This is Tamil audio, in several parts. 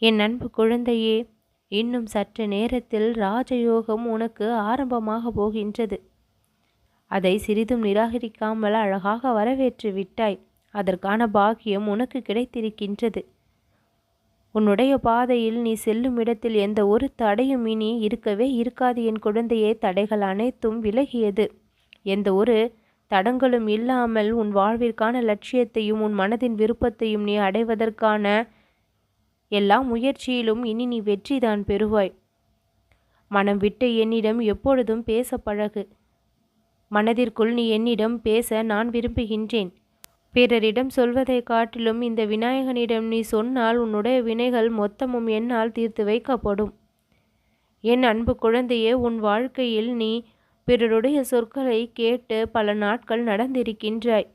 என் அன்பு குழந்தையே, இன்னும் சற்று நேரத்தில் ராஜயோகம் உனக்கு ஆரம்பமாக போகின்றது. அதை சிறிதும் நிராகரிக்காமல் அழகாக வரவேற்று விட்டாய். அதற்கான பாக்கியம் உனக்கு கிடைத்திருக்கின்றது. உன்னுடைய பாதையில் நீ செல்லும் இடத்தில் எந்த ஒரு தடையும் இனி இருக்கவே இருக்காது என் குழந்தையே. தடைகள் அனைத்தும் விலகியது. எந்த ஒரு தடங்களும் இல்லாமல் உன் வாழ்விற்கான லட்சியத்தையும் உன் மனதின் விருப்பத்தையும் நீ அடைவதற்கான எல்லா முயற்சியிலும் இனி நீ வெற்றிதான் பெறுவாய். மனம் விட்டு என்னிடம் எப்பொழுதும் பேச பழகு. மனதிற்குள் நீ என்னிடம் பேச நான் விரும்புகின்றேன். பிறரிடம் சொல்வதை காட்டிலும் இந்த விநாயகனிடம் நீ சொன்னால் உன்னுடைய வினைகள் மொத்தமும் என்னால் தீர்த்து வைக்கப்படும். என் அன்பு குழந்தையே, உன் வாழ்க்கையில் நீ பிறருடைய சொற்களை கேட்டு பல நாட்கள் நடந்திருக்கின்றாய்.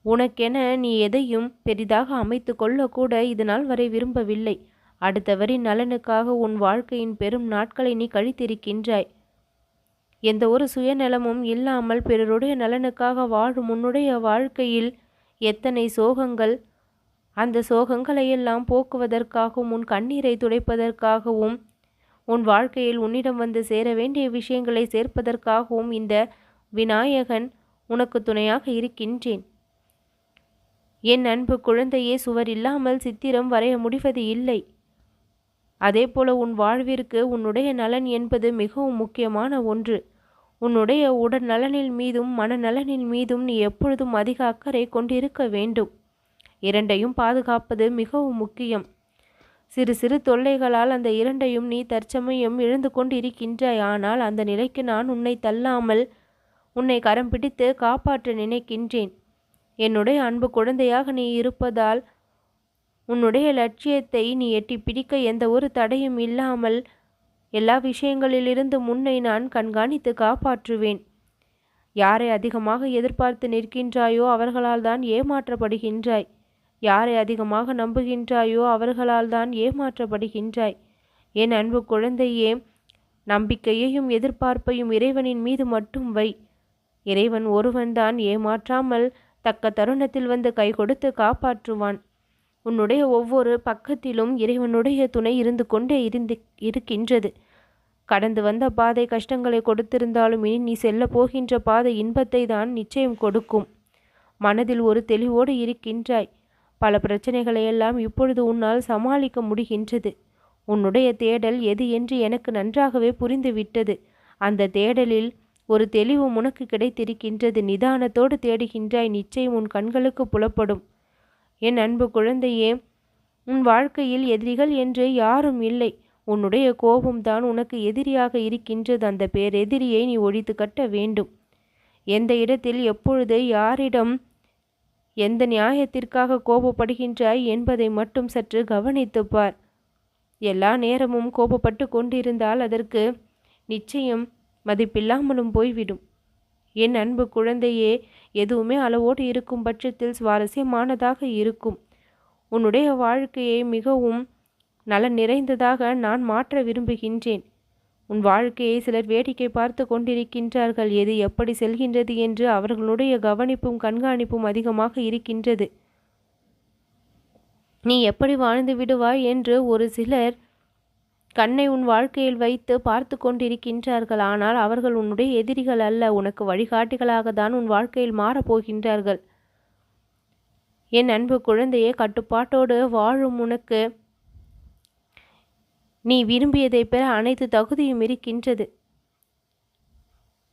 உனக்கென நீ எதையும் பெரிதாக அமைத்து கொள்ளக்கூட இதுநாள் வரை விரும்பவில்லை. அடுத்தவரின் நலனுக்காக உன் வாழ்க்கையின் பெரும் நாட்களை நீ கழித்திருக்கின்றாய். எந்த ஒரு சுயநலமும் இல்லாமல் பிறருடைய நலனுக்காக வாழும் உன்னுடைய வாழ்க்கையில் எத்தனை சோகங்கள்! அந்த சோகங்களையெல்லாம் போக்குவதற்காகவும் உன் கண்ணீரை துடைப்பதற்காகவும் உன் வாழ்க்கையில் உன்னிடம் வந்து சேர வேண்டிய விஷயங்களை சேர்ப்பதற்காகவும் இந்த விநாயகன் உனக்கு துணையாக இருக்கின்றேன். என் அன்பு குழந்தையே, சுவர் இல்லாமல் சித்திரம் வரைய முடிவது இல்லை. அதேபோல உன் வாழ்விற்கு உன்னுடைய நலன் என்பது மிகவும் முக்கியமான ஒன்று. உன்னுடைய உடல் நலனில் மீதும் மனநலனில் மீதும் நீ எப்பொழுதும் அதிக அக்கறை கொண்டிருக்க வேண்டும். இரண்டையும் பாதுகாப்பது மிகவும் முக்கியம். சிறு சிறு தொல்லைகளால் அந்த இரண்டையும் நீ தற்சமயம் இழந்து கொண்டிருக்கின்றாய். ஆனால் அந்த நிலைக்கு நான் உன்னை தள்ளாமல் உன்னை கரம் பிடித்து காப்பாற்ற நினைக்கின்றேன். என்னுடைய அன்பு குழந்தையாக நீ இருப்பதால் உன்னுடைய லட்சியத்தை நீ எட்டி பிடிக்க எந்த ஒரு தடையும் இல்லாமல் எல்லா விஷயங்களிலிருந்து முன்னை நான் கண்காணித்து காப்பாற்றுவேன். யாரை அதிகமாக எதிர்பார்த்து நிற்கின்றாயோ அவர்களால் தான் ஏமாற்றப்படுகின்றாய். யாரை அதிகமாக நம்புகின்றாயோ அவர்களால் தான் ஏமாற்றப்படுகின்றாய். என் அன்பு குழந்தையே, நம்பிக்கையையும் எதிர்பார்ப்பையும் இறைவனின் மீது மட்டும் வை. இறைவன் ஒருவன்தான் ஏமாற்றாமல் தக்க தருணத்தில் வந்து கை கொடுத்து காப்பாற்றுவான். உன்னுடைய ஒவ்வொரு பக்கத்திலும் இறைவனுடைய துணை இருந்து கொண்டே இருக்கின்றது. கடந்து வந்த பாதை கஷ்டங்களை கொடுத்திருந்தாலும் இனி நீ செல்ல போகின்ற பாதை இன்பத்தை தான் நிச்சயம் கொடுக்கும். மனதில் ஒரு தெளிவோடு இருக்கின்றாய். பல பிரச்சனைகளையெல்லாம் இப்பொழுது உன்னால் சமாளிக்க முடிகின்றது. உன்னுடைய தேடல் எது என்று எனக்கு நன்றாகவே புரிந்துவிட்டது. அந்த தேடலில் ஒரு தெளிவு உனக்கு கிடைத்திருக்கின்றது. நிதானத்தோடு தேடுகின்றாய். நிச்சயம் உன் கண்களுக்கு புலப்படும். என் அன்பு குழந்தையே, உன் வாழ்க்கையில் எதிரிகள் என்று யாரும் இல்லை. உன்னுடைய கோபம்தான் உனக்கு எதிரியாக இருக்கின்றது. அந்த பேரெதிரியை நீ ஒழித்து கட்ட வேண்டும். எந்த இடத்தில் எப்பொழுது யாரிடம் எந்த நியாயத்திற்காக கோபப்படுகின்றாய் என்பதை மட்டும் சற்று கவனித்துப் பார். எல்லா நேரமும் கோபப்பட்டு கொண்டிருந்தால் அதற்கு நிச்சயம் மதிப்பில்லாமலும் போய்விடும். என் அன்பு குழந்தையே, எதுவுமே அளவோடு இருக்கும் பட்சத்தில் சுவாரஸ்யமானதாக இருக்கும். உன்னுடைய வாழ்க்கையை மிகவும் நலன் நிறைந்ததாக நான் மாற்ற விரும்புகின்றேன். உன் வாழ்க்கையை சிலர் வேடிக்கை பார்த்து கொண்டிருக்கின்றார்கள். எது எப்படி செல்கின்றது என்று அவர்களுடைய கவனிப்பும் கண்காணிப்பும் அதிகமாக இருக்கின்றது. நீ எப்படி வாழ்ந்து விடுவாய் என்று ஒரு சிலர் கண்ணை உன் வாழ்க்கையில் வைத்து பார்த்து கொண்டிருக்கின்றார்கள். ஆனால் அவர்கள் உன்னுடைய எதிரிகள் அல்ல. உனக்கு வழிகாட்டிகளாக தான் உன் வாழ்க்கையில் மாறப்போகின்றார்கள். என் அன்பு குழந்தையே, கட்டுப்பாட்டோடு வாழும் உனக்கு நீ விரும்பியதை பெற அனைத்து தகுதியும் இருக்கின்றது.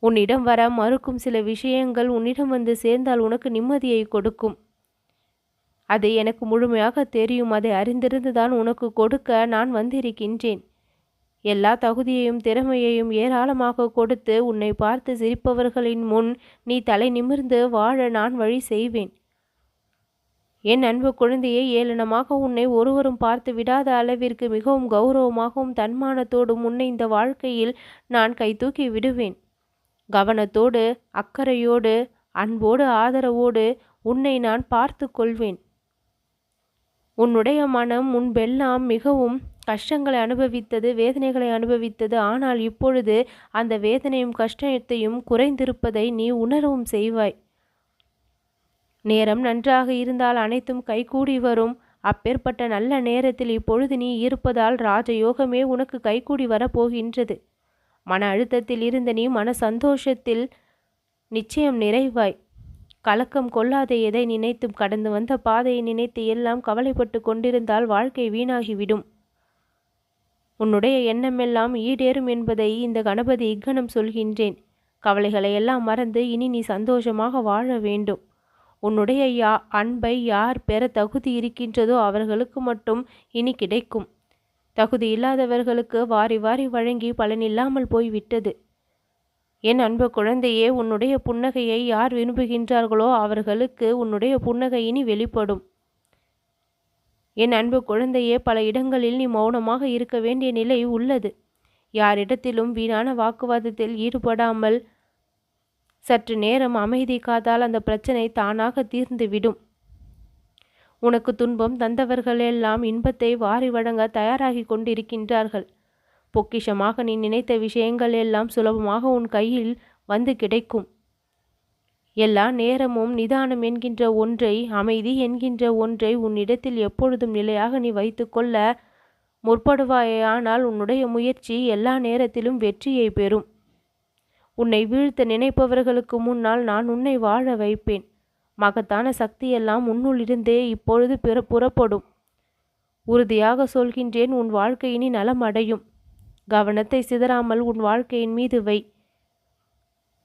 உன்னிடம் வர மறுக்கும் சில விஷயங்கள் உன்னிடம் வந்து சேர்ந்தால் உனக்கு நிம்மதியை கொடுக்கும். அது எனக்கு முழுமையாக தெரியும். அதை அறிந்திருந்துதான் உனக்கு கொடுக்க நான் வந்திருக்கின்றேன். எல்லா தகுதியையும் திறமையையும் ஏராளமாக கொடுத்து உன்னை பார்த்து சிரிப்பவர்களின் முன் நீ தலை நிமிர்ந்து வாழ நான் வழி செய்வேன். என் அன்பு குழந்தையை, ஏளனமாக உன்னை ஒருவரும் பார்த்து விடாத அளவிற்கு மிகவும் கௌரவமாகவும் தன்மானத்தோடும் உன்னை இந்த வாழ்க்கையில் நான் கைதூக்கி விடுவேன். கவனத்தோடு, அக்கறையோடு, அன்போடு, ஆதரவோடு உன்னை நான் பார்த்து கொள்வேன். உன்னுடைய மனம் முன்பெல்லாம் மிகவும் கஷ்டங்களை அனுபவித்தது, வேதனைகளை அனுபவித்தது. ஆனால் இப்பொழுது அந்த வேதனையும் கஷ்டத்தையும் குறைந்திருப்பதை நீ உணரவும் செய்வாய். நேரம் நன்றாக இருந்தால் அனைத்தும் கைகூடி வரும். அப்பேற்பட்ட நல்ல நேரத்தில் இப்பொழுது நீ இருப்பதால் ராஜயோகமே உனக்கு கைகூடி வரப்போகின்றது. மன அழுத்தத்தில் இருந்த நீ மன சந்தோஷத்தில் நிச்சயம் நிறைவாய். கலக்கம் கொள்ளாத எதை நினைத்தும் கடந்து வந்த பாதையை நினைத்து எல்லாம் கவலைப்பட்டு கொண்டிருந்தால் வாழ்க்கை வீணாகிவிடும். உன்னுடைய எண்ணமெல்லாம் ஈடேறும் என்பதை இந்த கணபதி இக்கணம் சொல்கின்றேன். கவலைகளை எல்லாம் மறந்து இனி நீ சந்தோஷமாக வாழ வேண்டும். உன்னுடைய அன்பை யார் பெற தகுதி இருக்கின்றதோ அவர்களுக்கு மட்டும் இனி கிடைக்கும். தகுதி இல்லாதவர்களுக்கு வாரி வாரி வழங்கி பலனில்லாமல் போய்விட்டது. என் அன்பு குழந்தையே, உன்னுடைய புன்னகையை யார் விரும்புகின்றார்களோ அவர்களுக்கு உன்னுடைய புன்னகை இனி வெளிப்படும். என் அன்பு குழந்தையே, பல இடங்களில் நீ மௌனமாக இருக்க வேண்டிய நிலை உள்ளது. யாரிடத்திலும் வீணான வாக்குவாதத்தில் ஈடுபடாமல் சற்று நேரம் அமைதி காத்தால் அந்த பிரச்சனை தானாக தீர்ந்துவிடும். உனக்கு துன்பம் தந்தவர்களெல்லாம் இன்பத்தை வாரி வழங்க தயாராகி கொண்டிருக்கின்றார்கள். பொக்கிஷமாக நீ நினைத்த விஷயங்கள் எல்லாம் சுலபமாக உன் கையில் வந்து கிடைக்கும். எல்லா நேரமும் நிதானம் என்கின்ற ஒன்றை, அமைதி என்கின்ற ஒன்றை உன்னிடத்தில் எப்பொழுதும் நிலையாக நீ வைத்து கொள்ள முற்படுவாயானால் உன்னுடைய முயற்சி எல்லா நேரத்திலும் வெற்றியை பெறும். உன்னை வீழ்த்த நினைப்பவர்களுக்கு முன்னால் நான் உன்னை வாழ வைப்பேன். மகத்தான சக்தியெல்லாம் உன்னுள்ளிருந்தே இப்பொழுது புறப்படும். உறுதியாக சொல்கின்றேன், உன் வாழ்க்கை இனி நலம் அடையும். கவனத்தை சிதறாமல் உன் வாழ்க்கையின் மீது வை.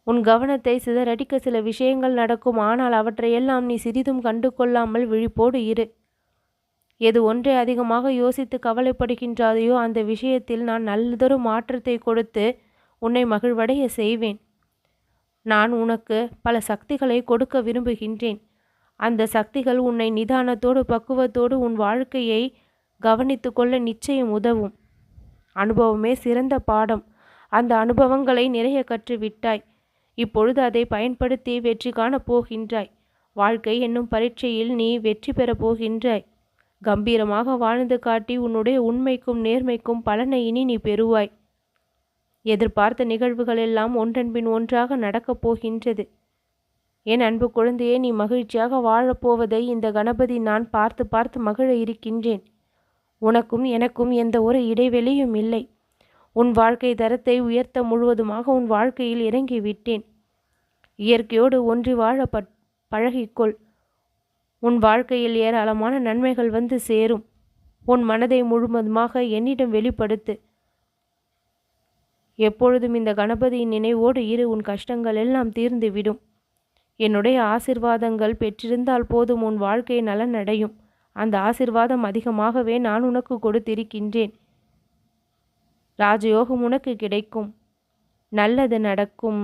உன் கவனத்தை சிதறடிக்க சில விஷயங்கள் நடக்கும். ஆனால் அவற்றையெல்லாம் நீ சிறிதும் கண்டு கொள்ளாமல் விழிப்போடு இரு. எது ஒன்றை அதிகமாக யோசித்து கவலைப்படுகின்றாதையோ அந்த விஷயத்தில் நான் நல்லதொரு மாற்றத்தை கொடுத்து உன்னை மகிழ்வடைய செய்வேன். நான் உனக்கு பல சக்திகளை கொடுக்க விரும்புகின்றேன். அந்த சக்திகள் உன்னை நிதானத்தோடு பக்குவத்தோடு உன் வாழ்க்கையை கவனித்து கொள்ள நிச்சயம் உதவும். அனுபவமே சிறந்த பாடம். அந்த அனுபவங்களை நிறைய கற்றுவிட்டாய். இப்பொழுது அதை பயன்படுத்தி வெற்றி காணப் போகின்றாய். வாழ்க்கை என்னும் பரீட்சையில் நீ வெற்றி பெறப் போகின்றாய். கம்பீரமாக வாழ்ந்து காட்டி உன்னுடைய உண்மைக்கும் நேர்மைக்கும் பலனை இனி நீ பெறுவாய். எதிர்பார்த்த நிகழ்வுகள் எல்லாம் ஒன்றன் பின் ஒன்றாக நடக்கப் போகின்றது. என் அன்பு குழந்தையே, நீ மகிழ்ச்சியாக வாழப்போவதை இந்த கணபதி நான் பார்த்து பார்த்து மகிழ இருக்கின்றேன். உனக்கும் எனக்கும் எந்த ஒரு இடைவெளியும் இல்லை. உன் வாழ்க்கை தரத்தை உயர்த்த முழுவதுமாக உன் வாழ்க்கையில் இறங்கிவிட்டேன். இயற்கையோடு ஒன்றி வாழ பழகிக்கொள். உன் வாழ்க்கையில் ஏராளமான நன்மைகள் வந்து சேரும். உன் மனதை முழுவதுமாக என்னிடம் வெளிப்படுத்து. எப்பொழுதும் இந்த கணபதியின் நினைவோடு இரு. உன் கஷ்டங்கள் எல்லாம் தீர்ந்துவிடும். என்னுடைய ஆசிர்வாதங்கள் பெற்றிருந்தால் போதும், உன் வாழ்க்கை நலன் அடையும். அந்த ஆசிர்வாதம் அதிகமாகவே நான் உனக்கு கொடுத்திருக்கின்றேன். ராஜயோகம் உனக்கு கிடைக்கும். நல்லது நடக்கும்.